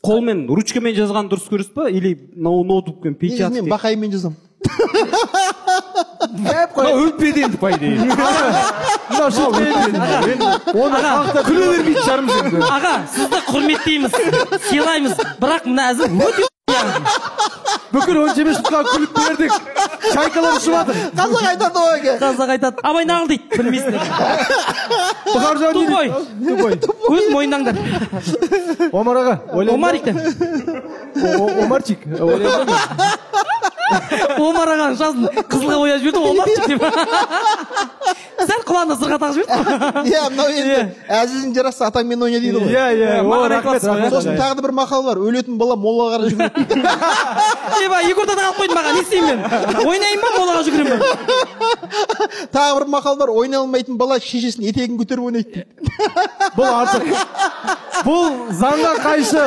қолмен ручкамен жазған дұрыс көресіз ба или ноутбукпен печатать? Мен бақаймен жазам. Өлтпеді енді по идее. Күле бермейді жарым жерде. Аға, сізді құрметтейміз, сыйлаймыз, бірақ мына әзір өте бүкіл 15-қа күліп бердік. Шайкалар ұшып жатыр. Қазақ айтады ғой. Қазақ айтады. Абай нағыл дейді, білмейсіңдер. Тупой. Өз мойындаңдар. Омар аға. Омар екен. Омарчик. Омар ағаның жазын қызылға бояп жіберді, Омарчик деп. Сәл құлағына сырға тағып жіберді. Иә, мынау енді әзізің жарасы атаңмен ойна дейді ғой. Иә. Рахмет. Сосын тағы да бір мақал бар. Өлетін бала молаға қарай жүгіреді. Егорда да қалып қойдым маған, не істеймін мен? Ойнайын ба, молаға жүгіремін бе? Тағы бір мақал бар. Ойнай алмайтын бала шешесінің етегін көтеріп ойнайды дейді. Бұл артық. Бұл заңға қайшы.